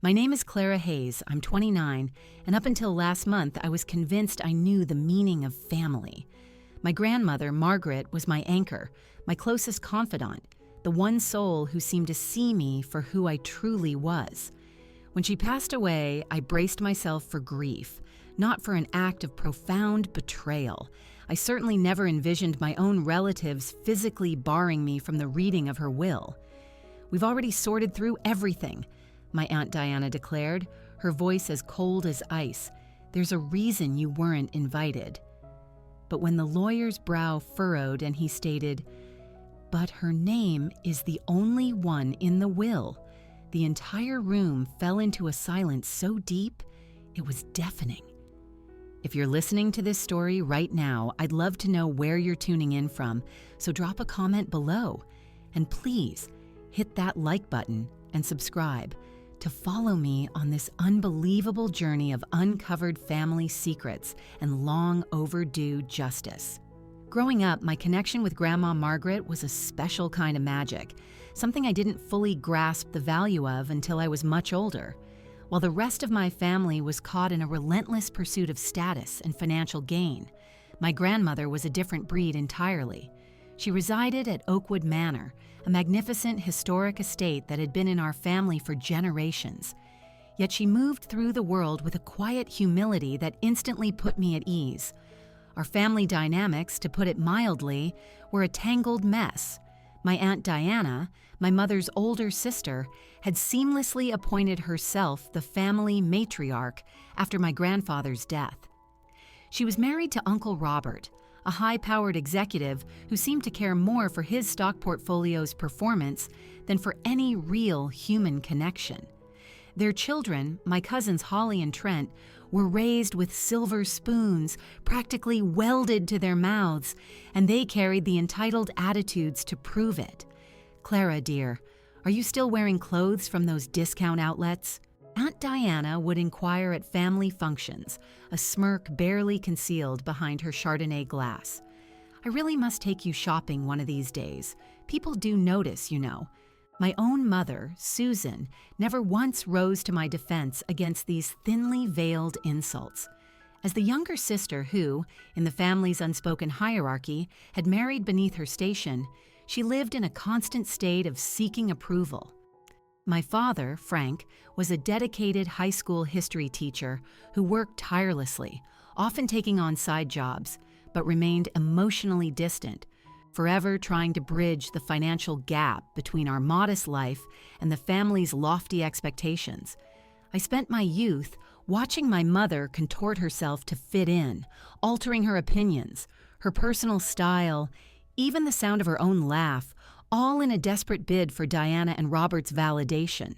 My name is Clara Hayes. I'm 29, and up until last month, I was convinced I knew the meaning of family. My grandmother, Margaret, was my anchor, my closest confidant, the one soul who seemed to see me for who I truly was. When she passed away, I braced myself for grief, not for an act of profound betrayal. I certainly never envisioned my own relatives physically barring me from the reading of her will. "We've already sorted through everything," my Aunt Diana declared, her voice as cold as ice. "There's a reason you weren't invited." But when the lawyer's brow furrowed and he stated, "But her name is the only one in the will," the entire room fell into a silence so deep, it was deafening. If you're listening to this story right now, I'd love to know where you're tuning in from, so drop a comment below. And please, hit that like button and subscribe to follow me on this unbelievable journey of uncovered family secrets and long overdue justice. Growing up, my connection with Grandma Margaret was a special kind of magic, something I didn't fully grasp the value of until I was much older. While the rest of my family was caught in a relentless pursuit of status and financial gain, my grandmother was a different breed entirely. She resided at Oakwood Manor, a magnificent historic estate that had been in our family for generations. Yet she moved through the world with a quiet humility that instantly put me at ease. Our family dynamics, to put it mildly, were a tangled mess. My Aunt Diana, my mother's older sister, had seamlessly appointed herself the family matriarch after my grandfather's death. She was married to Uncle Robert, a high-powered executive who seemed to care more for his stock portfolio's performance than for any real human connection. Their children, my cousins Holly and Trent, were raised with silver spoons practically welded to their mouths, and they carried the entitled attitudes to prove it. "Clara, dear, are you still wearing clothes from those discount outlets?" Aunt Diana would inquire at family functions, a smirk barely concealed behind her Chardonnay glass. "I really must take you shopping one of these days. People do notice, you know." My own mother, Susan, never once rose to my defense against these thinly veiled insults. As the younger sister who, in the family's unspoken hierarchy, had married beneath her station, she lived in a constant state of seeking approval. My father, Frank, was a dedicated high school history teacher who worked tirelessly, often taking on side jobs, but remained emotionally distant, forever trying to bridge the financial gap between our modest life and the family's lofty expectations. I spent my youth watching my mother contort herself to fit in, altering her opinions, her personal style, even the sound of her own laugh, all in a desperate bid for Diana and Robert's validation.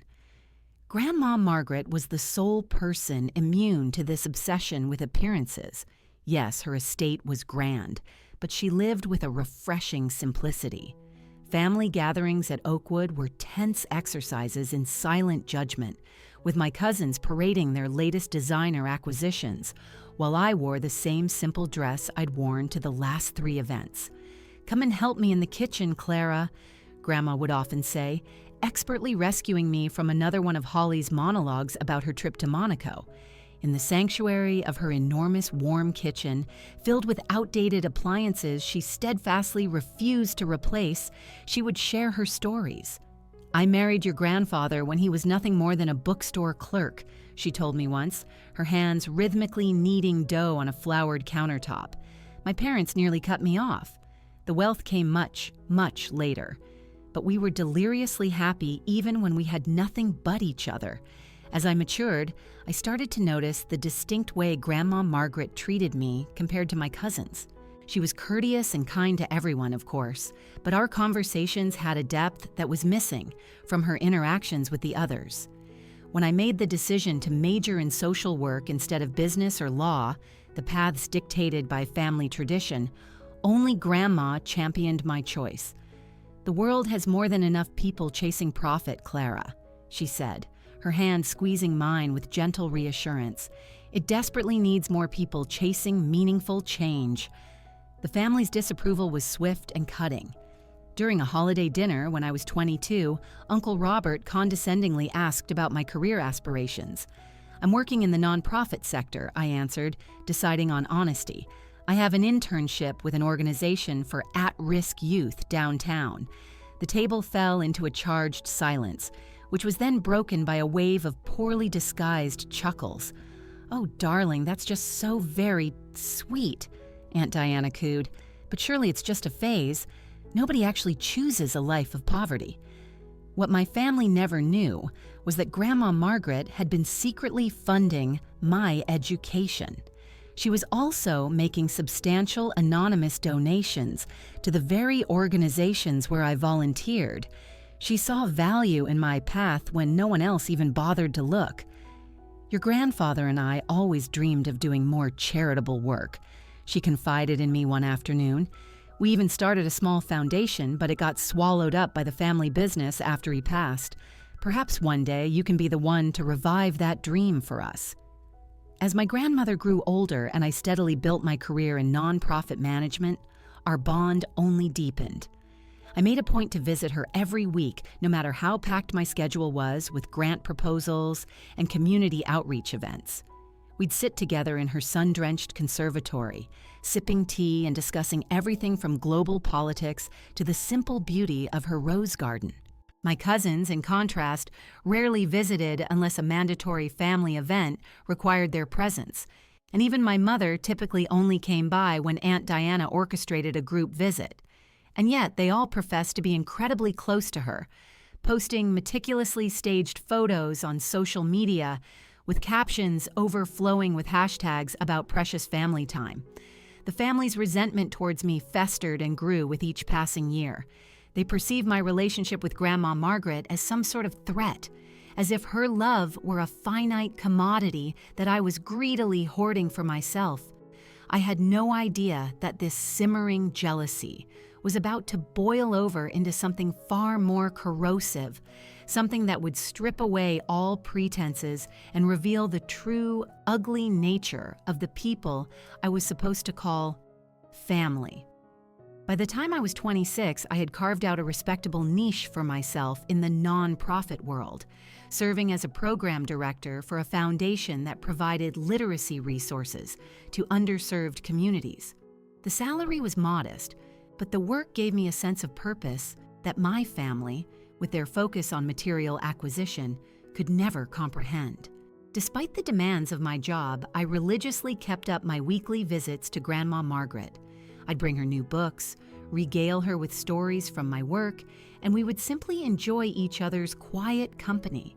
Grandma Margaret was the sole person immune to this obsession with appearances. Yes, her estate was grand, but she lived with a refreshing simplicity. Family gatherings at Oakwood were tense exercises in silent judgment, with my cousins parading their latest designer acquisitions, while I wore the same simple dress I'd worn to the last 3 events. "Come and help me in the kitchen, Clara," Grandma would often say, expertly rescuing me from another one of Holly's monologues about her trip to Monaco. In the sanctuary of her enormous warm kitchen, filled with outdated appliances she steadfastly refused to replace, she would share her stories. "I married your grandfather when he was nothing more than a bookstore clerk," she told me once, her hands rhythmically kneading dough on a floured countertop. "My parents nearly cut me off. The wealth came much, much later. But we were deliriously happy even when we had nothing but each other. As I matured, I started to notice the distinct way Grandma Margaret treated me compared to my cousins. She was courteous and kind to everyone, of course, but our conversations had a depth that was missing from her interactions with the others. When I made the decision to major in social work instead of business or law, the paths dictated by family tradition, only Grandma championed my choice. "The world has more than enough people chasing profit, Clara," she said, her hand squeezing mine with gentle reassurance. "It desperately needs more people chasing meaningful change." The family's disapproval was swift and cutting. During a holiday dinner when I was 22, Uncle Robert condescendingly asked about my career aspirations. "I'm working in the nonprofit sector," I answered, deciding on honesty. "I have an internship with an organization for at-risk youth downtown." The table fell into a charged silence, which was then broken by a wave of poorly disguised chuckles. "Oh, darling, that's just so very sweet," Aunt Diana cooed. "But surely it's just a phase. Nobody actually chooses a life of poverty." What my family never knew was that Grandma Margaret had been secretly funding my education. She was also making substantial anonymous donations to the very organizations where I volunteered. She saw value in my path when no one else even bothered to look. "Your grandfather and I always dreamed of doing more charitable work," she confided in me one afternoon. "We even started a small foundation, but it got swallowed up by the family business after he passed. Perhaps one day you can be the one to revive that dream for us." As my grandmother grew older and I steadily built my career in nonprofit management, our bond only deepened. I made a point to visit her every week, no matter how packed my schedule was with grant proposals and community outreach events. We'd sit together in her sun-drenched conservatory, sipping tea and discussing everything from global politics to the simple beauty of her rose garden. My cousins, in contrast, rarely visited unless a mandatory family event required their presence, and even my mother typically only came by when Aunt Diana orchestrated a group visit. And yet they all professed to be incredibly close to her, posting meticulously staged photos on social media with captions overflowing with hashtags about precious family time. The family's resentment towards me festered and grew with each passing year. They perceived my relationship with Grandma Margaret as some sort of threat, as if her love were a finite commodity that I was greedily hoarding for myself. I had no idea that this simmering jealousy was about to boil over into something far more corrosive, something that would strip away all pretenses and reveal the true, ugly nature of the people I was supposed to call family. By the time I was 26, I had carved out a respectable niche for myself in the nonprofit world, serving as a program director for a foundation that provided literacy resources to underserved communities. The salary was modest, but the work gave me a sense of purpose that my family, with their focus on material acquisition, could never comprehend. Despite the demands of my job, I religiously kept up my weekly visits to Grandma Margaret. I'd bring her new books, regale her with stories from my work, and we would simply enjoy each other's quiet company.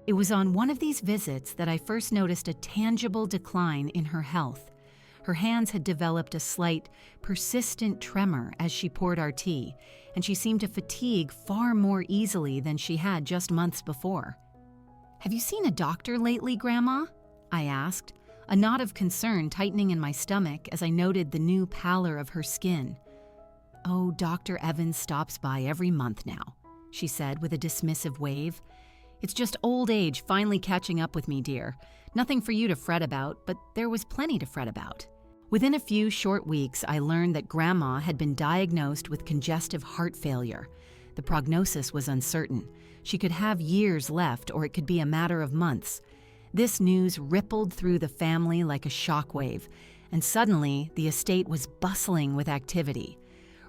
It was on one of these visits that I first noticed a tangible decline in her health. Her hands had developed a slight, persistent tremor as she poured our tea, and she seemed to fatigue far more easily than she had just months before. "Have you seen a doctor lately, Grandma?" I asked, a knot of concern tightening in my stomach as I noted the new pallor of her skin. "Oh, Dr. Evans stops by every month now," she said with a dismissive wave. "It's just old age finally catching up with me, dear. Nothing for you to fret about, but there was plenty to fret about." Within a few short weeks, I learned that Grandma had been diagnosed with congestive heart failure. The prognosis was uncertain. She could have years left, or it could be a matter of months. This news rippled through the family like a shockwave, and suddenly the estate was bustling with activity.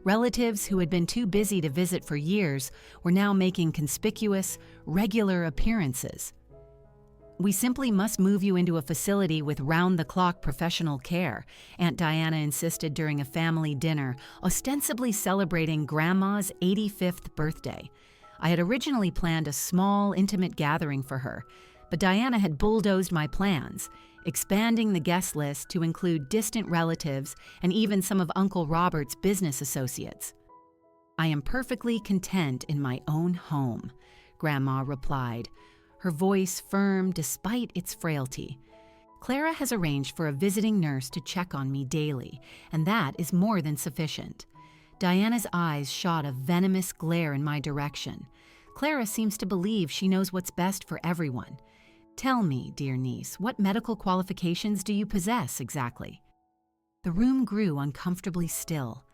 Relatives who had been too busy to visit for years were now making conspicuous, regular appearances. "We simply must move you into a facility with round-the-clock professional care," Aunt Diana insisted during a family dinner, ostensibly celebrating Grandma's 85th birthday. I had originally planned a small, intimate gathering for her, but Diana had bulldozed my plans, expanding the guest list to include distant relatives and even some of Uncle Robert's business associates. "I am perfectly content in my own home," Grandma replied, her voice firm despite its frailty. "Clara has arranged for a visiting nurse to check on me daily, and that is more than sufficient." Diana's eyes shot a venomous glare in my direction. "Clara seems to believe she knows what's best for everyone. Tell me, dear niece, what medical qualifications do you possess exactly?" The room grew uncomfortably still.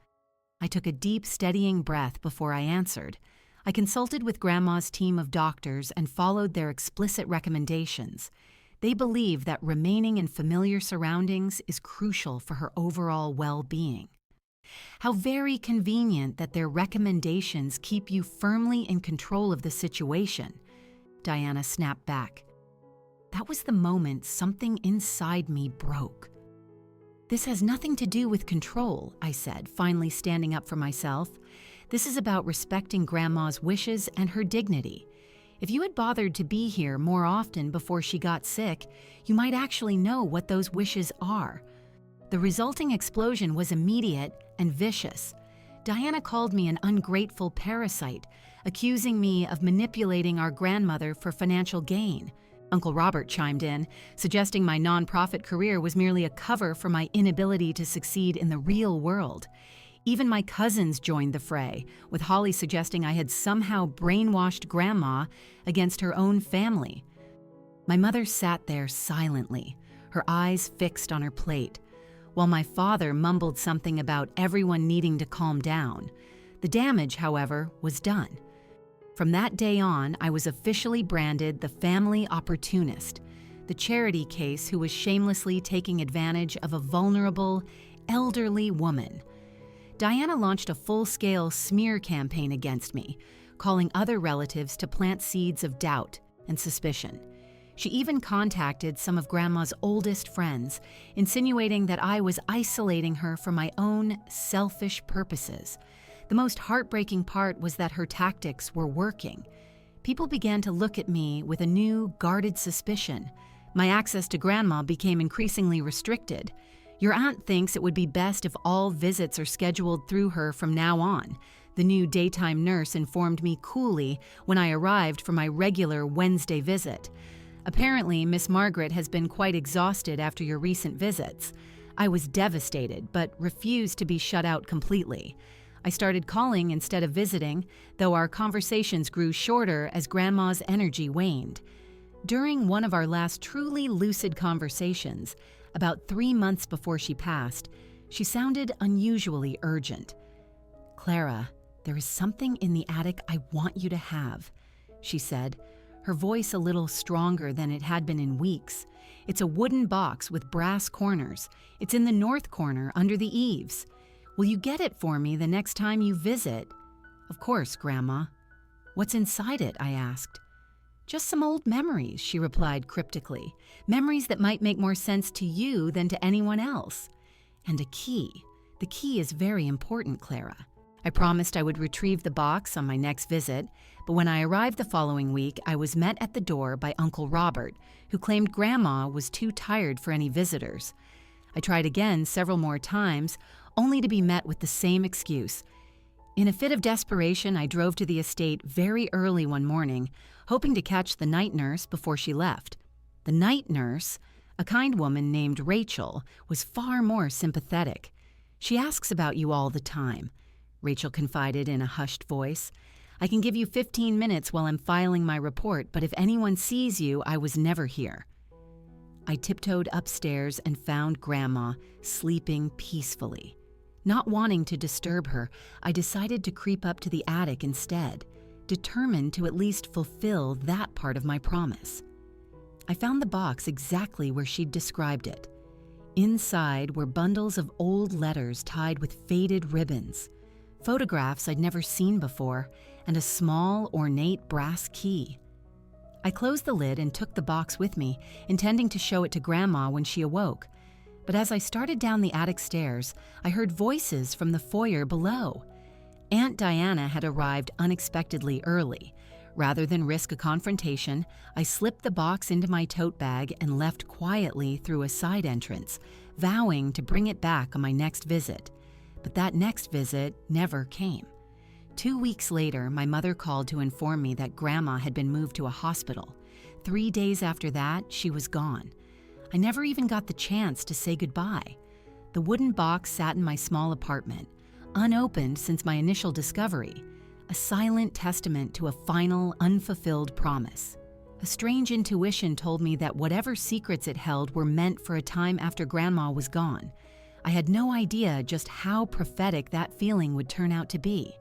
I took a deep, steadying breath before I answered. I consulted with Grandma's team of doctors and followed their explicit recommendations. They believe that remaining in familiar surroundings is crucial for her overall well-being. How very convenient that their recommendations keep you firmly in control of the situation, Diana snapped back. That was the moment something inside me broke. This has nothing to do with control, I said, finally standing up for myself. This is about respecting Grandma's wishes and her dignity. If you had bothered to be here more often before she got sick, you might actually know what those wishes are. The resulting explosion was immediate and vicious. Diana called me an ungrateful parasite, accusing me of manipulating our grandmother for financial gain. Uncle Robert chimed in, suggesting my nonprofit career was merely a cover for my inability to succeed in the real world. Even my cousins joined the fray, with Holly suggesting I had somehow brainwashed Grandma against her own family. My mother sat there silently, her eyes fixed on her plate, while my father mumbled something about everyone needing to calm down. The damage, however, was done. From that day on, I was officially branded the family opportunist, the charity case who was shamelessly taking advantage of a vulnerable, elderly woman. Diana launched a full-scale smear campaign against me, calling other relatives to plant seeds of doubt and suspicion. She even contacted some of Grandma's oldest friends, insinuating that I was isolating her for my own selfish purposes. The most heartbreaking part was that her tactics were working. People began to look at me with a new, guarded suspicion. My access to Grandma became increasingly restricted. Your aunt thinks it would be best if all visits are scheduled through her from now on, the new daytime nurse informed me coolly when I arrived for my regular Wednesday visit. Apparently, Miss Margaret has been quite exhausted after your recent visits. I was devastated, but refused to be shut out completely. I started calling instead of visiting, though our conversations grew shorter as Grandma's energy waned. During one of our last truly lucid conversations, about 3 months before she passed, she sounded unusually urgent. "Clara, there is something in the attic I want you to have," she said, her voice a little stronger than it had been in weeks. "It's a wooden box with brass corners. It's in the north corner under the eaves. Will you get it for me the next time you visit?" "Of course, Grandma." "What's inside it?" I asked. "Just some old memories," she replied cryptically. "Memories that might make more sense to you than to anyone else. And a key. The key is very important, Clara." I promised I would retrieve the box on my next visit, but when I arrived the following week, I was met at the door by Uncle Robert, who claimed Grandma was too tired for any visitors. I tried again several more times, only to be met with the same excuse. In a fit of desperation, I drove to the estate very early one morning, hoping to catch the night nurse before she left. The night nurse, a kind woman named Rachel, was far more sympathetic. "She asks about you all the time," Rachel confided in a hushed voice. "I can give you 15 minutes while I'm filing my report, but if anyone sees you, I was never here." I tiptoed upstairs and found Grandma sleeping peacefully. Not wanting to disturb her, I decided to creep up to the attic instead, determined to at least fulfill that part of my promise. I found the box exactly where she'd described it. Inside were bundles of old letters tied with faded ribbons, photographs I'd never seen before, and a small, ornate brass key. I closed the lid and took the box with me, intending to show it to Grandma when she awoke. But as I started down the attic stairs, I heard voices from the foyer below. Aunt Diana had arrived unexpectedly early. Rather than risk a confrontation, I slipped the box into my tote bag and left quietly through a side entrance, vowing to bring it back on my next visit. But that next visit never came. 2 weeks later, my mother called to inform me that Grandma had been moved to a hospital. 3 days after that, she was gone. I never even got the chance to say goodbye. The wooden box sat in my small apartment, unopened since my initial discovery, a silent testament to a final, unfulfilled promise. A strange intuition told me that whatever secrets it held were meant for a time after Grandma was gone. I had no idea just how prophetic that feeling would turn out to be.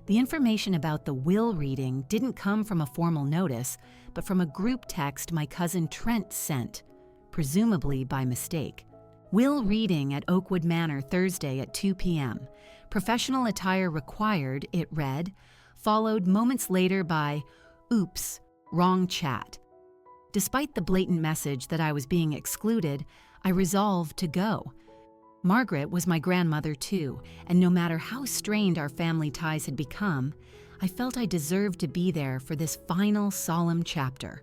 The information about the will reading didn't come from a formal notice, but from a group text my cousin Trent sent, presumably by mistake. Will reading at Oakwood Manor Thursday at 2 p.m. Professional attire required, it read, followed moments later by, "Oops, wrong chat." Despite the blatant message that I was being excluded, I resolved to go. Margaret was my grandmother too, and no matter how strained our family ties had become, I felt I deserved to be there for this final solemn chapter.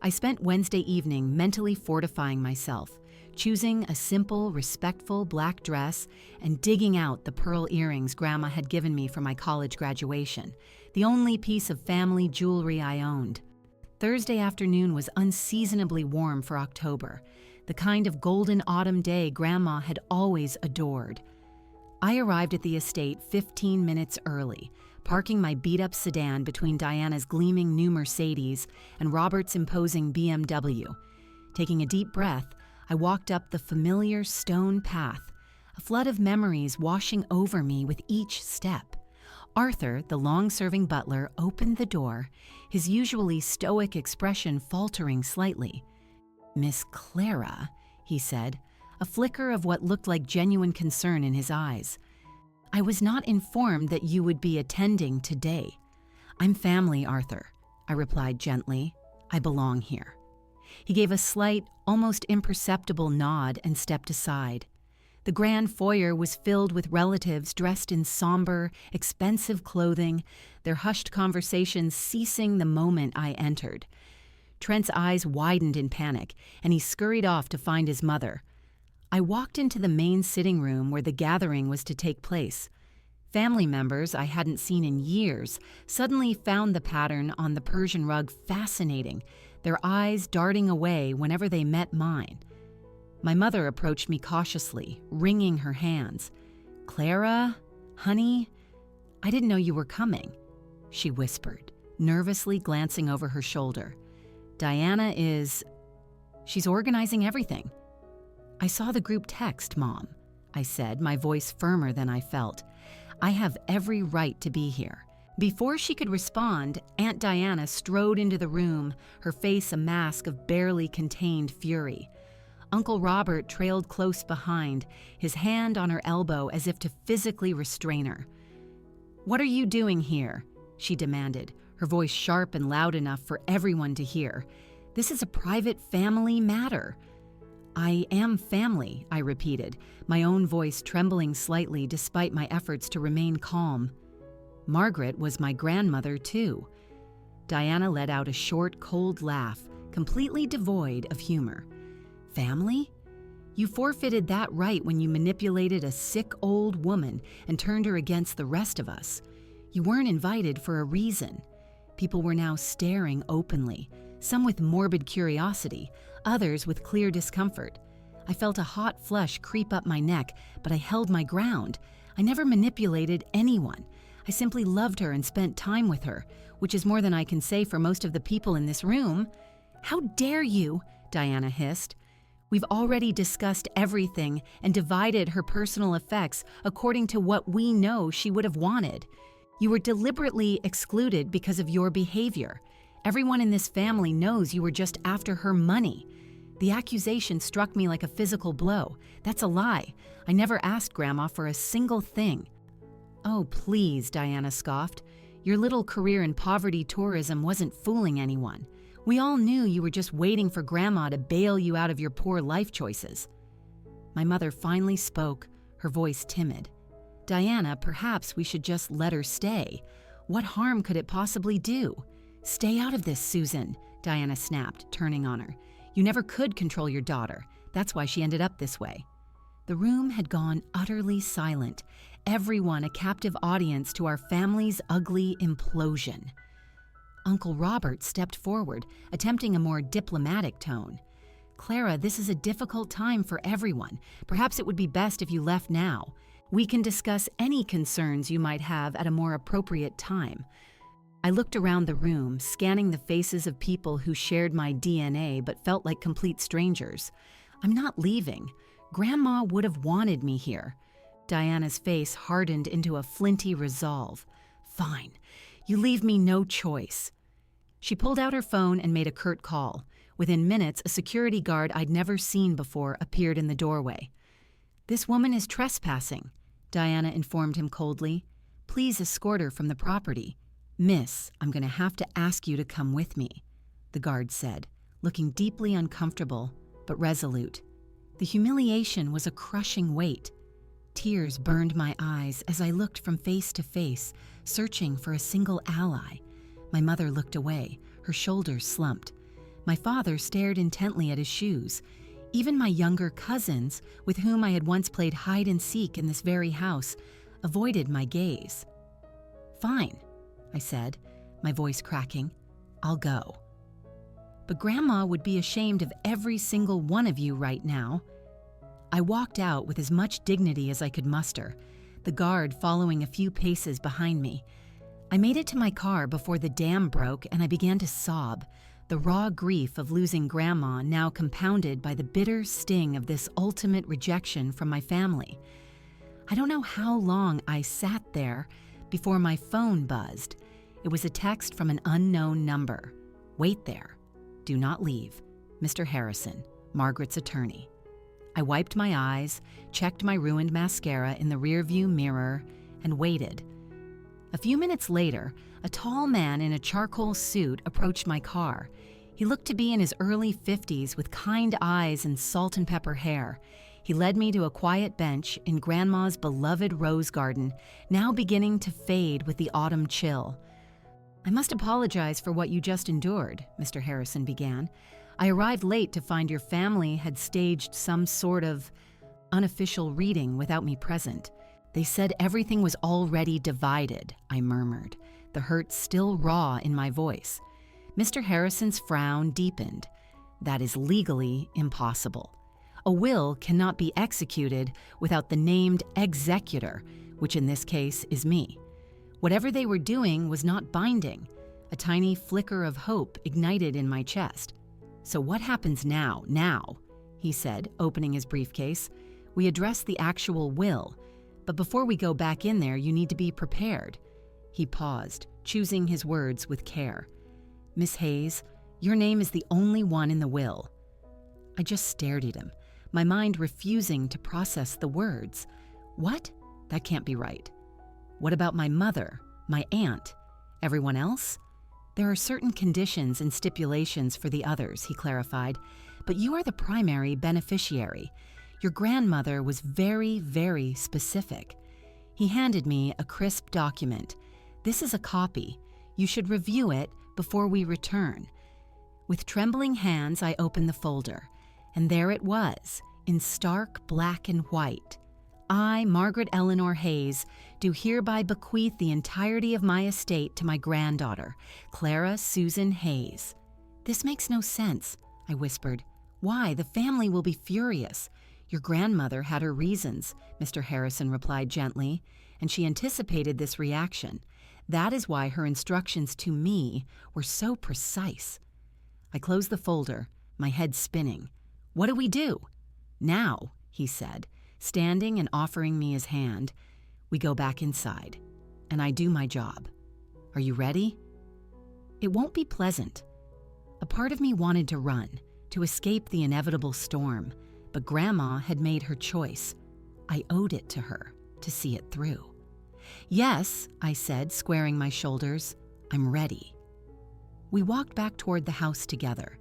I spent Wednesday evening mentally fortifying myself, choosing a simple, respectful black dress and digging out the pearl earrings Grandma had given me for my college graduation, the only piece of family jewelry I owned. Thursday afternoon was unseasonably warm for October, the kind of golden autumn day Grandma had always adored. I arrived at the estate 15 minutes early, parking my beat-up sedan between Diana's gleaming new Mercedes and Robert's imposing BMW. Taking a deep breath, I walked up the familiar stone path, a flood of memories washing over me with each step. Arthur, the long-serving butler, opened the door, his usually stoic expression faltering slightly. "Miss Clara," he said, a flicker of what looked like genuine concern in his eyes. "I was not informed that you would be attending today." "I'm family, Arthur," I replied gently. "I belong here." He gave a slight, almost imperceptible nod and stepped aside. The grand foyer was filled with relatives dressed in somber, expensive clothing, their hushed conversations ceasing the moment I entered. Trent's eyes widened in panic, and he scurried off to find his mother. I walked into the main sitting room where the gathering was to take place. Family members I hadn't seen in years suddenly found the pattern on the Persian rug fascinating, their eyes darting away whenever they met mine. My mother approached me cautiously, wringing her hands. "Clara? Honey? I didn't know you were coming," she whispered, nervously glancing over her shoulder. She's organizing everything." "I saw the group text, Mom," I said, my voice firmer than I felt. "I have every right to be here." Before she could respond, Aunt Diana strode into the room, her face a mask of barely contained fury. Uncle Robert trailed close behind, his hand on her elbow as if to physically restrain her. "What are you doing here?" she demanded, her voice sharp and loud enough for everyone to hear. "This is a private family matter." "I am family," I repeated, my own voice trembling slightly despite my efforts to remain calm. Margaret was my grandmother, too. Diana let out a short, cold laugh, completely devoid of humor. "Family? You forfeited that right when you manipulated a sick old woman and turned her against the rest of us. You weren't invited for a reason." People were now staring openly, some with morbid curiosity, others with clear discomfort. I felt a hot flush creep up my neck, but I held my ground. I never manipulated anyone. I simply loved her and spent time with her, which is more than I can say for most of the people in this room. "How dare you?" Diana hissed. "We've already discussed everything and divided her personal effects according to what we know she would have wanted. You were deliberately excluded because of your behavior. Everyone in this family knows you were just after her money. The accusation struck me like a physical blow. That's a lie. I never asked Grandma for a single thing." "Oh, please," Diana scoffed. "Your little career in poverty tourism wasn't fooling anyone. We all knew you were just waiting for Grandma to bail you out of your poor life choices." My mother finally spoke, her voice timid. "Diana, perhaps we should just let her stay. What harm could it possibly do?" "Stay out of this, Susan," Diana snapped, turning on her. "You never could control your daughter. That's why she ended up this way." The room had gone utterly silent, everyone a captive audience to our family's ugly implosion. Uncle Robert stepped forward, attempting a more diplomatic tone. "Clara, this is a difficult time for everyone. Perhaps it would be best if you left now. We can discuss any concerns you might have at a more appropriate time." I looked around the room, scanning the faces of people who shared my DNA but felt like complete strangers. "I'm not leaving. Grandma would have wanted me here. Diana's face hardened into a flinty resolve. Fine, you leave me no choice. She pulled out her phone and made a curt call. Within minutes, a security guard I'd never seen before appeared in the doorway. "This woman is trespassing," Diana informed him coldly. "Please escort her from the property." "Miss, I'm going to have to ask you to come with me," the guard said, looking deeply uncomfortable but resolute. The humiliation was a crushing weight. Tears burned my eyes as I looked from face to face, searching for a single ally. My mother looked away, her shoulders slumped. My father stared intently at his shoes. Even my younger cousins, with whom I had once played hide and seek in this very house, avoided my gaze. "Fine," I said, my voice cracking. "I'll go." "But Grandma would be ashamed of every single one of you right now." I walked out with as much dignity as I could muster, the guard following a few paces behind me. I made it to my car before the dam broke and I began to sob, the raw grief of losing Grandma now compounded by the bitter sting of this ultimate rejection from my family. I don't know how long I sat there before my phone buzzed. It was a text from an unknown number. "Wait there. Do not leave. Mr. Harrison, Margaret's attorney." I wiped my eyes, checked my ruined mascara in the rearview mirror, and waited. A few minutes later, a tall man in a charcoal suit approached my car. He looked to be in his early 50s with kind eyes and salt and pepper hair. He led me to a quiet bench in Grandma's beloved rose garden, now beginning to fade with the autumn chill. "I must apologize for what you just endured," Mr. Harrison began. "I arrived late to find your family had staged some sort of unofficial reading without me present. They said everything was already divided," I murmured, the hurt still raw in my voice. Mr. Harrison's frown deepened. "That is legally impossible. A will cannot be executed without the named executor, which in this case is me. Whatever they were doing was not binding." A tiny flicker of hope ignited in my chest. "So what happens now, he said, opening his briefcase. "We address the actual will, but before we go back in there, you need to be prepared." He paused, choosing his words with care. "Miss Hayes, your name is the only one in the will." I just stared at him, my mind refusing to process the words. What? That can't be right. What about my mother, my aunt, everyone else? "There are certain conditions and stipulations for the others," he clarified, "but you are the primary beneficiary. Your grandmother was very, very specific." He handed me a crisp document. "This is a copy. You should review it before we return." With trembling hands, I opened the folder, and there it was, in stark black and white. "I, Margaret Eleanor Hayes, do hereby bequeath the entirety of my estate to my granddaughter, Clara Susan Hayes." "This makes no sense," I whispered. "Why, the family will be furious." "Your grandmother had her reasons," Mr. Harrison replied gently, and she anticipated this reaction. That is why her instructions to me were so precise. I closed the folder, my head spinning. "What do we do?" "Now," he said, standing and offering me his hand. "We go back inside, and I do my job. Are you ready?" It won't be pleasant. A part of me wanted to run, to escape the inevitable storm, but Grandma had made her choice. I owed it to her to see it through. "Yes," I said, squaring my shoulders. "I'm ready." We walked back toward the house together.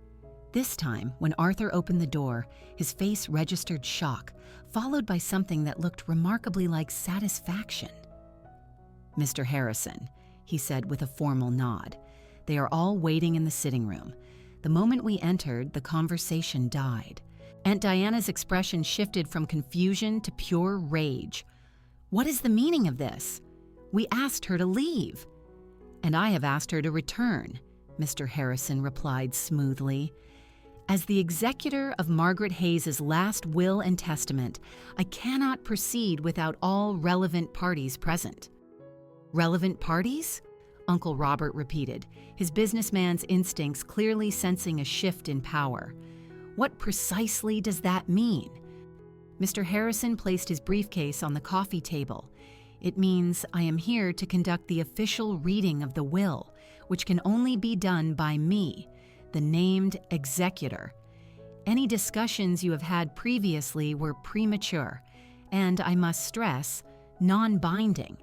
This time, when Arthur opened the door, his face registered shock, followed by something that looked remarkably like satisfaction. "Mr. Harrison," he said with a formal nod. "They are all waiting in the sitting room." The moment we entered, the conversation died. Aunt Diana's expression shifted from confusion to pure rage. "What is the meaning of this? We asked her to leave." "And I have asked her to return," Mr. Harrison replied smoothly. "As the executor of Margaret Hayes's last will and testament, I cannot proceed without all relevant parties present." "Relevant parties?" Uncle Robert repeated, his businessman's instincts clearly sensing a shift in power. "What precisely does that mean?" Mr. Harrison placed his briefcase on the coffee table. It means I am here to conduct the official reading of the will, which can only be done by me, the named executor. Any discussions you have had previously were premature, and I must stress, non-binding.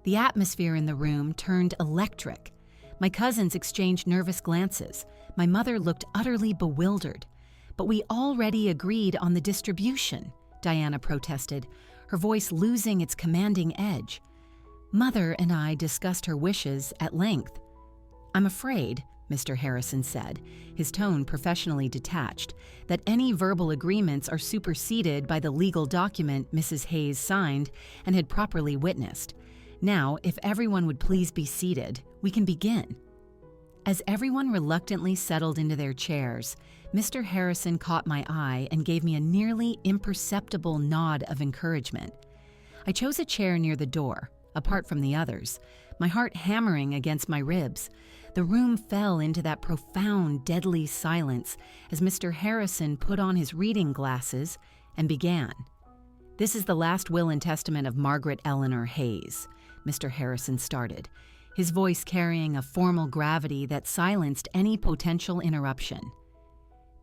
The atmosphere in the room turned electric. My cousins exchanged nervous glances. My mother looked utterly bewildered. "But we already agreed on the distribution," Diana protested, her voice losing its commanding edge. Mother and I discussed her wishes at length. "I'm afraid," Mr. Harrison said, his tone professionally detached, "that any verbal agreements are superseded by the legal document Mrs. Hayes signed and had properly witnessed. Now, if everyone would please be seated, we can begin." As everyone reluctantly settled into their chairs, Mr. Harrison caught my eye and gave me a nearly imperceptible nod of encouragement. I chose a chair near the door, apart from the others, my heart hammering against my ribs. The room fell into that profound, deadly silence as Mr. Harrison put on his reading glasses and began. "This is the last will and testament of Margaret Eleanor Hayes," Mr. Harrison started, his voice carrying a formal gravity that silenced any potential interruption.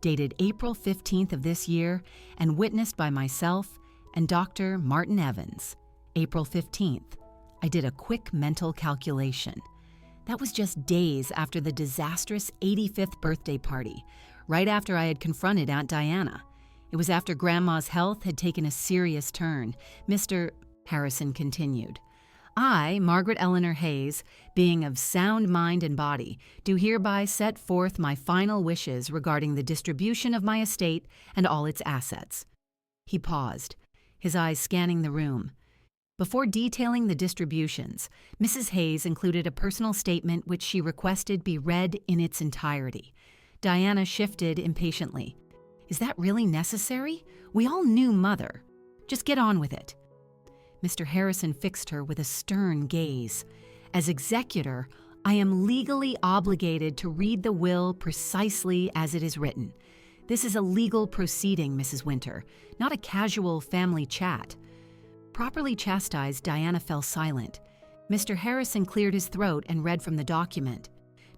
"Dated April 15th of this year and witnessed by myself and Dr. Martin Evans. April 15th. I did a quick mental calculation. That was just days after the disastrous 85th birthday party, right after I had confronted Aunt Diana. It was after Grandma's health had taken a serious turn," Mr. Harrison continued. "I, Margaret Eleanor Hayes, being of sound mind and body, do hereby set forth my final wishes regarding the distribution of my estate and all its assets." He paused, his eyes scanning the room. Before detailing the distributions, Mrs. Hayes included a personal statement which she requested be read in its entirety. Diana shifted impatiently. "Is that really necessary? We all knew Mother. Just get on with it." Mr. Harrison fixed her with a stern gaze. "As executor, I am legally obligated to read the will precisely as it is written. This is a legal proceeding, Mrs. Winter, not a casual family chat." Properly chastised, Diana fell silent. Mr. Harrison cleared his throat and read from the document.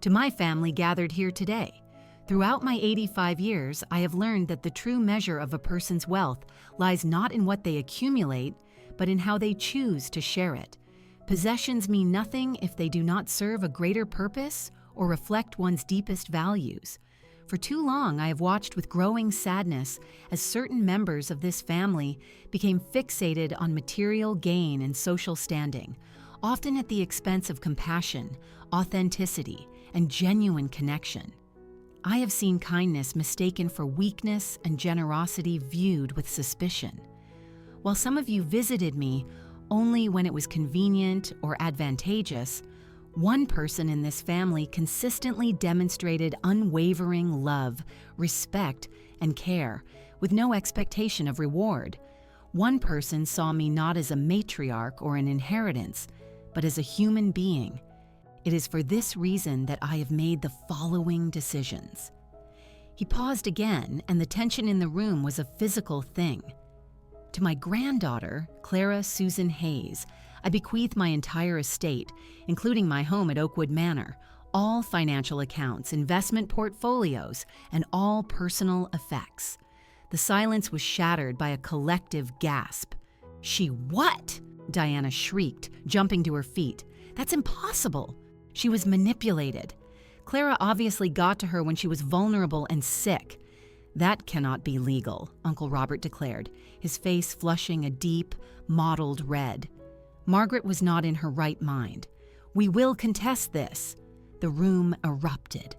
"To my family gathered here today. Throughout my 85 years, I have learned that the true measure of a person's wealth lies not in what they accumulate, but in how they choose to share it. Possessions mean nothing if they do not serve a greater purpose or reflect one's deepest values. For too long, I have watched with growing sadness as certain members of this family became fixated on material gain and social standing, often at the expense of compassion, authenticity, and genuine connection. I have seen kindness mistaken for weakness and generosity viewed with suspicion. While some of you visited me only when it was convenient or advantageous, one person in this family consistently demonstrated unwavering love, respect, and care, with no expectation of reward. One person saw me not as a matriarch or an inheritance, but as a human being. It is for this reason that I have made the following decisions." He paused again, and the tension in the room was a physical thing. "To my granddaughter, Clara Susan Hayes, I bequeath my entire estate, including my home at Oakwood Manor, all financial accounts, investment portfolios, and all personal effects." The silence was shattered by a collective gasp. "She what?" Diana shrieked, jumping to her feet. "That's impossible. She was manipulated. Clara obviously got to her when she was vulnerable and sick." "That cannot be legal," Uncle Robert declared, his face flushing a deep, mottled red. "Margaret was not in her right mind. We will contest this." The room erupted.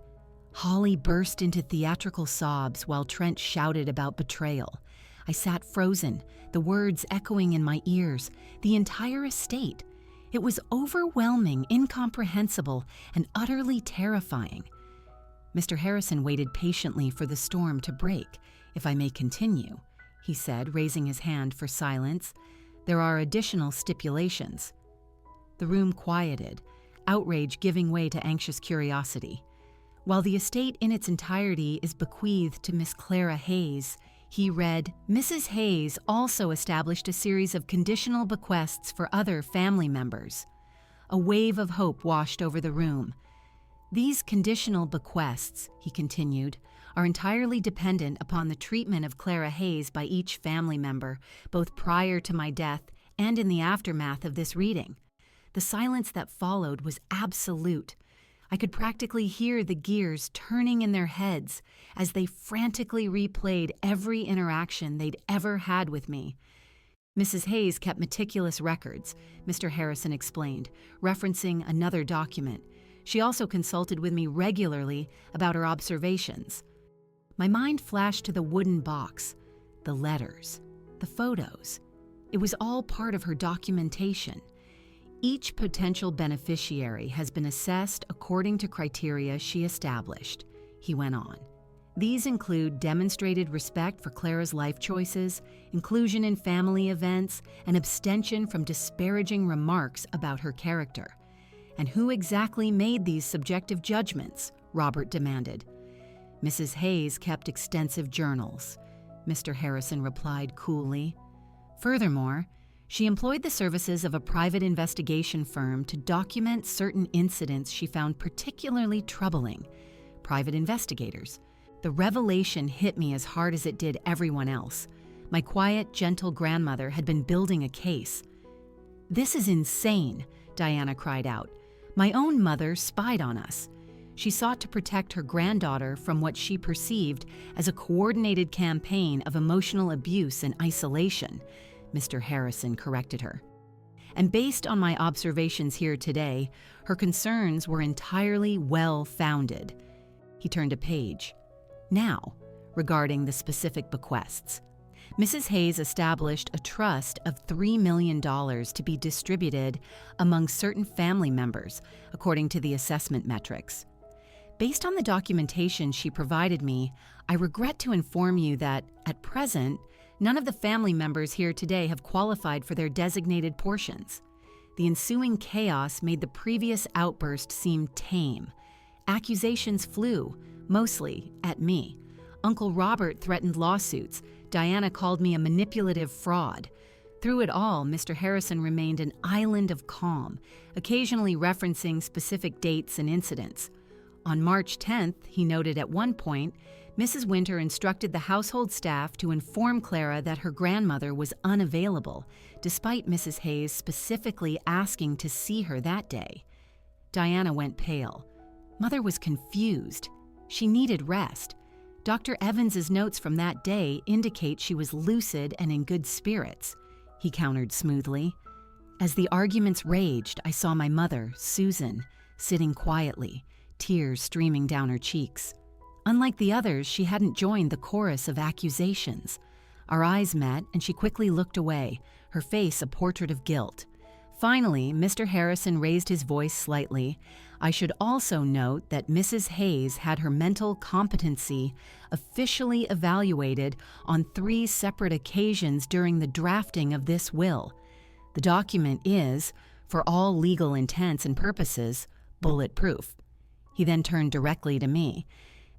Holly burst into theatrical sobs while Trent shouted about betrayal. I sat frozen, the words echoing in my ears. The entire estate. It was overwhelming, incomprehensible, and utterly terrifying. Mr. Harrison waited patiently for the storm to break. "If I may continue," he said, raising his hand for silence. "There are additional stipulations." The room quieted, outrage giving way to anxious curiosity. "While the estate in its entirety is bequeathed to Miss Clara Hayes," He read, Mrs. Hayes also established a series of conditional bequests for other family members. A wave of hope washed over the room. These conditional bequests, he continued, are entirely dependent upon the treatment of Clara Hayes by each family member, both prior to my death and in the aftermath of this reading. The silence that followed was absolute. I could practically hear the gears turning in their heads as they frantically replayed every interaction they'd ever had with me. Mrs. Hayes kept meticulous records, Mr. Harrison explained, referencing another document. She also consulted with me regularly about her observations. My mind flashed to the wooden box, the letters, the photos. It was all part of her documentation. Each potential beneficiary has been assessed according to criteria she established, he went on. These include demonstrated respect for Clara's life choices, inclusion in family events, and abstention from disparaging remarks about her character. And who exactly made these subjective judgments? Robert demanded. Mrs. Hayes kept extensive journals, Mr. Harrison replied coolly. Furthermore, she employed the services of a private investigation firm to document certain incidents she found particularly troubling. Private investigators. The revelation hit me as hard as it did everyone else. My quiet, gentle grandmother had been building a case. This is insane, Diana cried out. My own mother spied on us. She sought to protect her granddaughter from what she perceived as a coordinated campaign of emotional abuse and isolation, Mr. Harrison corrected her. And based on my observations here today, her concerns were entirely well-founded. He turned a page. Now, regarding the specific bequests. Mrs. Hayes established a trust of $3 million to be distributed among certain family members, according to the assessment metrics. Based on the documentation she provided me, I regret to inform you that, at present, none of the family members here today have qualified for their designated portions. The ensuing chaos made the previous outburst seem tame. Accusations flew, mostly at me. Uncle Robert threatened lawsuits. Diana called me a manipulative fraud. Through it all, Mr. Harrison remained an island of calm, occasionally referencing specific dates and incidents. On March 10th, he noted at one point, Mrs. Winter instructed the household staff to inform Clara that her grandmother was unavailable, despite Mrs. Hayes specifically asking to see her that day. Diana went pale. Mother was confused. She needed rest. Dr. Evans's notes from that day indicate she was lucid and in good spirits, he countered smoothly. As the arguments raged, I saw my mother, Susan, sitting quietly, tears streaming down her cheeks. Unlike the others, she hadn't joined the chorus of accusations. Our eyes met, and she quickly looked away, her face a portrait of guilt. Finally, Mr. Harrison raised his voice slightly. I should also note that Mrs. Hayes had her mental competency officially evaluated on 3 separate occasions during the drafting of this will. The document is, for all legal intents and purposes, bulletproof. He then turned directly to me.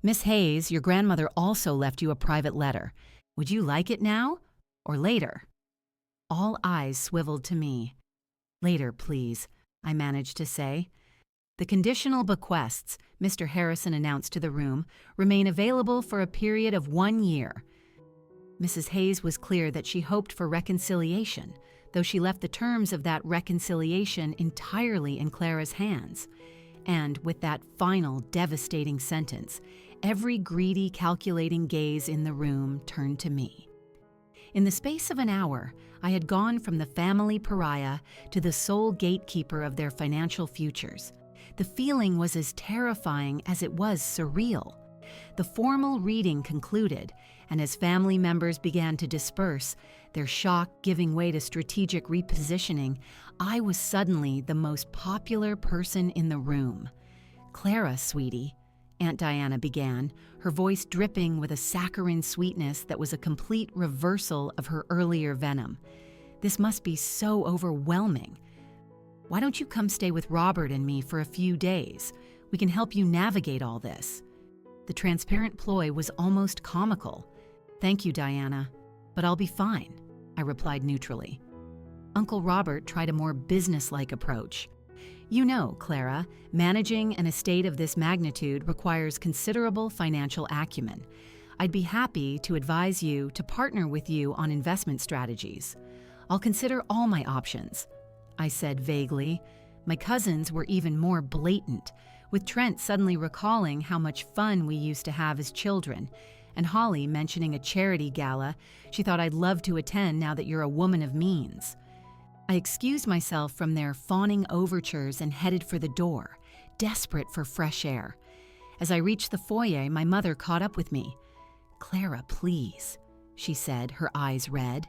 Miss Hayes, your grandmother also left you a private letter. Would you like it now or later? All eyes swiveled to me. Later, please, I managed to say. The conditional bequests, Mr. Harrison announced to the room, remain available for a period of 1 year. Mrs. Hayes was clear that she hoped for reconciliation, though she left the terms of that reconciliation entirely in Clara's hands. And with that final devastating sentence, every greedy, calculating gaze in the room turned to me. In the space of an hour, I had gone from the family pariah to the sole gatekeeper of their financial futures. The feeling was as terrifying as it was surreal. The formal reading concluded, and as family members began to disperse, their shock giving way to strategic repositioning, I was suddenly the most popular person in the room. Clara, sweetie, Aunt Diana began, her voice dripping with a saccharine sweetness that was a complete reversal of her earlier venom. This must be so overwhelming. Why don't you come stay with Robert and me for a few days? We can help you navigate all this. The transparent ploy was almost comical. "Thank you, Diana, but I'll be fine," I replied neutrally. Uncle Robert tried a more businesslike approach. "You know, Clara, managing an estate of this magnitude requires considerable financial acumen. I'd be happy to advise you to partner with you on investment strategies. I'll consider all my options," I said vaguely. My cousins were even more blatant, with Trent suddenly recalling how much fun we used to have as children, and Holly mentioning a charity gala she thought I'd love to attend now that you're a woman of means. I excused myself from their fawning overtures and headed for the door, desperate for fresh air. As I reached the foyer, my mother caught up with me. "Clara, please," she said, her eyes red.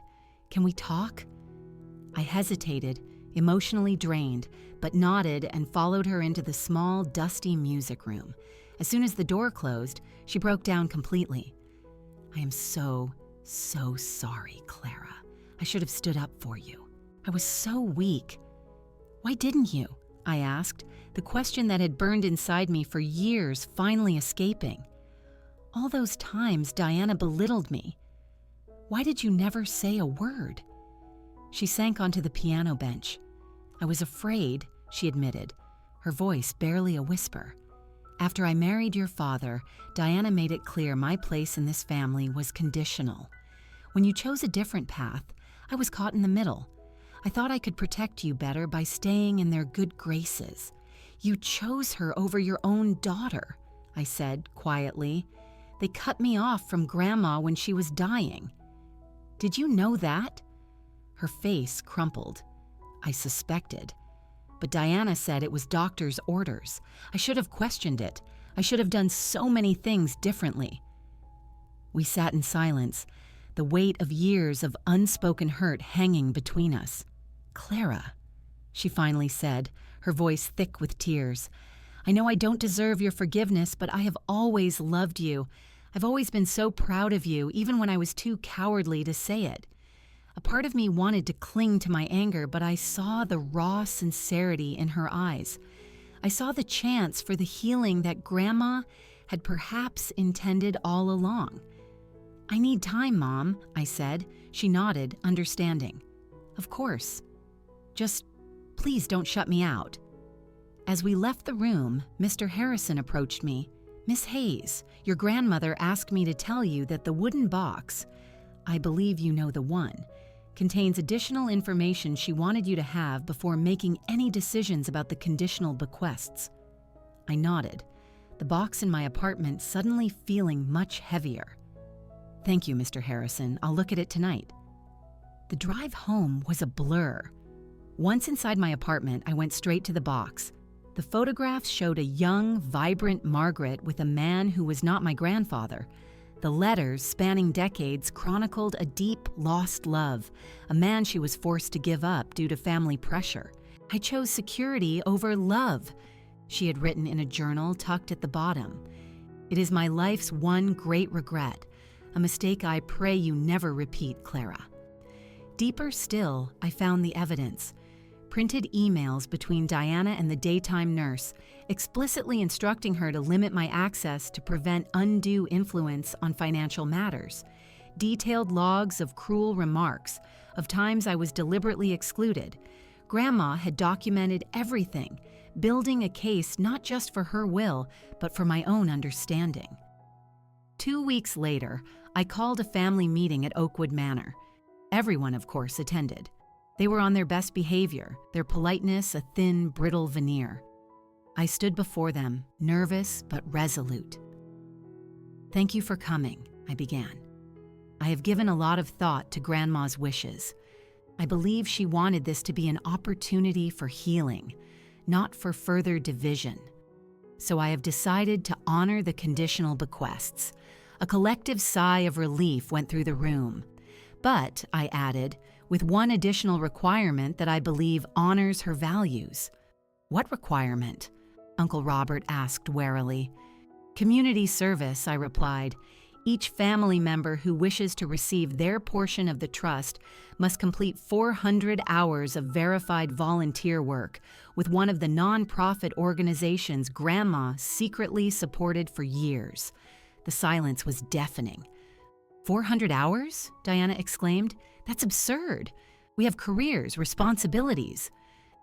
"Can we talk?" I hesitated, emotionally drained, but nodded and followed her into the small, dusty music room. As soon as the door closed, she broke down completely. "I am so sorry, Clara. I should have stood up for you. I was so weak." "Why didn't you?" I asked, the question that had burned inside me for years finally escaping. "All those times Diana belittled me. Why did you never say a word?" She sank onto the piano bench. "I was afraid," she admitted, her voice barely a whisper. "After I married your father, Diana made it clear my place in this family was conditional. When you chose a different path, I was caught in the middle. I thought I could protect you better by staying in their good graces. You chose her over your own daughter," I said quietly. "They cut me off from Grandma when she was dying." "Did you know that?" Her face crumpled. "I suspected. But Diana said it was doctor's orders. I should have questioned it. I should have done so many things differently." We sat in silence, the weight of years of unspoken hurt hanging between us. "Clara," she finally said, her voice thick with tears, "I know I don't deserve your forgiveness, but I have always loved you. I've always been so proud of you, even when I was too cowardly to say it. A part of me wanted to cling to my anger, but I saw the raw sincerity in her eyes. I saw the chance for the healing that Grandma had perhaps intended all along. "I need time, Mom," I said. She nodded, understanding. "Of course. Just please don't shut me out." As we left the room, Mr. Harrison approached me. "Miss Hayes, your grandmother asked me to tell you that the wooden box, I believe you know the one, contains additional information she wanted you to have before making any decisions about the conditional bequests." I nodded, the box in my apartment suddenly feeling much heavier. "Thank you, Mr. Harrison. I'll look at it tonight." The drive home was a blur. Once inside my apartment, I went straight to the box. The photographs showed a young, vibrant Margaret with a man who was not my grandfather. The letters, spanning decades, chronicled a deep, lost love, a man she was forced to give up due to family pressure. "I chose security over love," she had written in a journal tucked at the bottom. "It is my life's one great regret, a mistake I pray you never repeat, Clara." Deeper still, I found the evidence. Printed emails between Diana and the daytime nurse, explicitly instructing her to limit my access to prevent undue influence on financial matters. Detailed logs of cruel remarks, of times I was deliberately excluded. Grandma had documented everything, building a case not just for her will, but for my own understanding. 2 weeks later, I called a family meeting at Oakwood Manor. Everyone, of course, attended. They were on their best behavior, their politeness a thin, brittle veneer. I stood before them, nervous but resolute. "Thank you for coming," I began. "I have given a lot of thought to Grandma's wishes. I believe she wanted this to be an opportunity for healing, not for further division. So I have decided to honor the conditional bequests." A collective sigh of relief went through the room. "But," I added, "with one additional requirement that I believe honors her values." "What requirement?" Uncle Robert asked warily. "Community service," I replied. "Each family member who wishes to receive their portion of the trust must complete 400 hours of verified volunteer work with one of the nonprofit organizations Grandma secretly supported for years." The silence was deafening. 400 hours? Diana exclaimed. That's absurd. We have careers, responsibilities.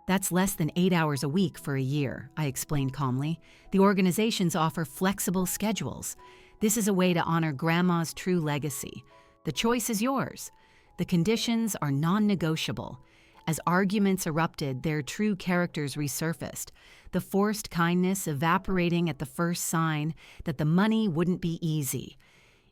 That's less than 8 hours a week for a year, I explained calmly. The organizations offer flexible schedules. This is a way to honor Grandma's true legacy. The choice is yours. The conditions are non-negotiable. As arguments erupted, their true characters resurfaced, the forced kindness evaporating at the first sign that the money wouldn't be easy.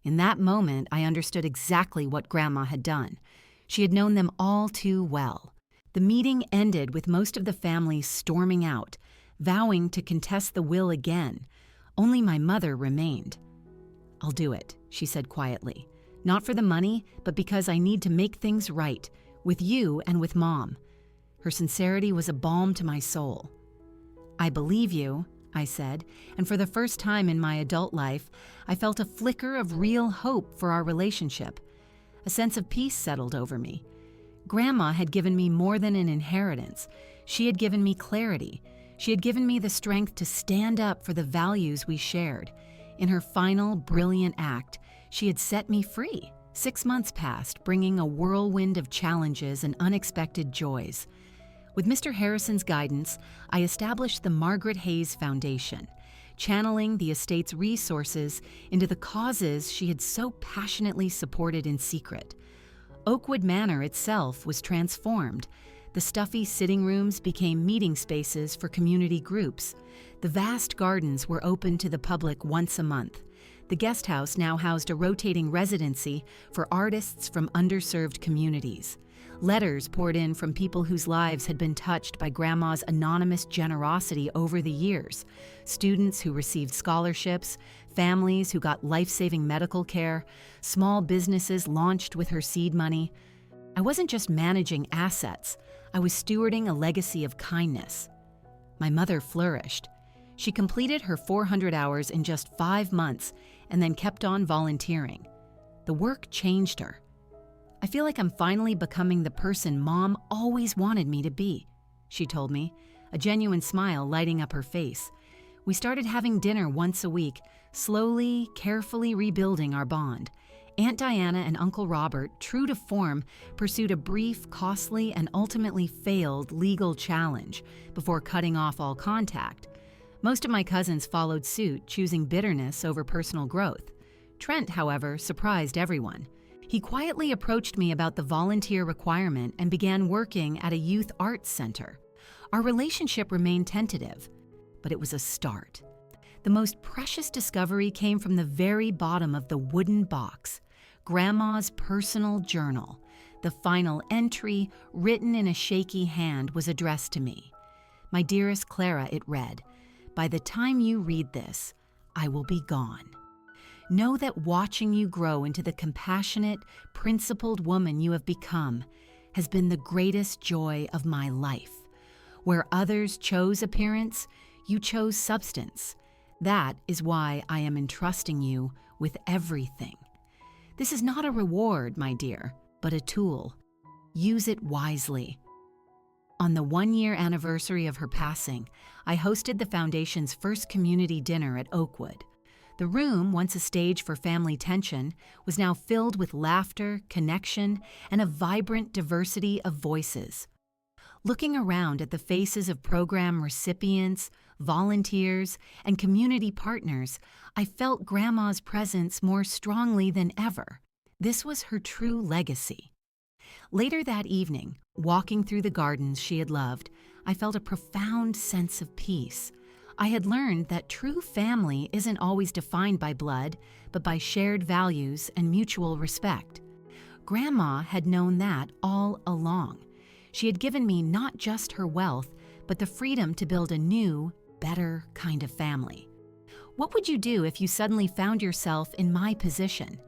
In that moment, I understood exactly what Grandma had done. She had known them all too well. The meeting ended with most of the family storming out, vowing to contest the will again. Only my mother remained. "I'll do it," she said quietly. "Not for the money, but because I need to make things right, with you and with Mom." Her sincerity was a balm to my soul. "I believe you," I said, and for the first time in my adult life, I felt a flicker of real hope for our relationship. A sense of peace settled over me. Grandma had given me more than an inheritance. She had given me clarity. She had given me the strength to stand up for the values we shared. In her final, brilliant act, she had set me free. 6 months passed, bringing a whirlwind of challenges and unexpected joys. With Mr. Harrison's guidance, I established the Margaret Hayes Foundation, channeling the estate's resources into the causes she had so passionately supported in secret. Oakwood Manor itself was transformed. The stuffy sitting rooms became meeting spaces for community groups. The vast gardens were open to the public once a month. The guest house now housed a rotating residency for artists from underserved communities. Letters poured in from people whose lives had been touched by Grandma's anonymous generosity over the years. Students who received scholarships, families who got life-saving medical care, small businesses launched with her seed money. I wasn't just managing assets, I was stewarding a legacy of kindness. My mother flourished. She completed her 400 hours in just 5 months and then kept on volunteering. The work changed her. "I feel like I'm finally becoming the person Mom always wanted me to be," she told me, a genuine smile lighting up her face. We started having dinner once a week, slowly, carefully rebuilding our bond. Aunt Diana and Uncle Robert, true to form, pursued a brief, costly, and ultimately failed legal challenge before cutting off all contact. Most of my cousins followed suit, choosing bitterness over personal growth. Trent, however, surprised everyone. He quietly approached me about the volunteer requirement and began working at a youth arts center. Our relationship remained tentative, but it was a start. The most precious discovery came from the very bottom of the wooden box, Grandma's personal journal. The final entry, written in a shaky hand, was addressed to me. "My dearest Clara," it read, "by the time you read this, I will be gone. Know that watching you grow into the compassionate, principled woman you have become has been the greatest joy of my life. Where others chose appearance, you chose substance. That is why I am entrusting you with everything. This is not a reward, my dear, but a tool. Use it wisely." On the 1-year anniversary of her passing, I hosted the Foundation's first community dinner at Oakwood. The room, once a stage for family tension, was now filled with laughter, connection, and a vibrant diversity of voices. Looking around at the faces of program recipients, volunteers, and community partners, I felt Grandma's presence more strongly than ever. This was her true legacy. Later that evening, walking through the gardens she had loved, I felt a profound sense of peace. I had learned that true family isn't always defined by blood, but by shared values and mutual respect. Grandma had known that all along. She had given me not just her wealth, but the freedom to build a new, better kind of family. What would you do if you suddenly found yourself in my position?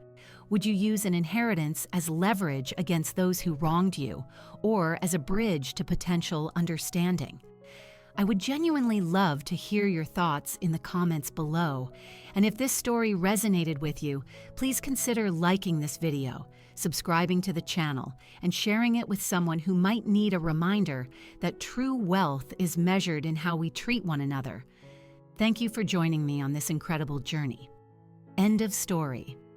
Would you use an inheritance as leverage against those who wronged you, or as a bridge to potential understanding? I would genuinely love to hear your thoughts in the comments below. And if this story resonated with you, please consider liking this video, subscribing to the channel, and sharing it with someone who might need a reminder that true wealth is measured in how we treat one another. Thank you for joining me on this incredible journey. End of story.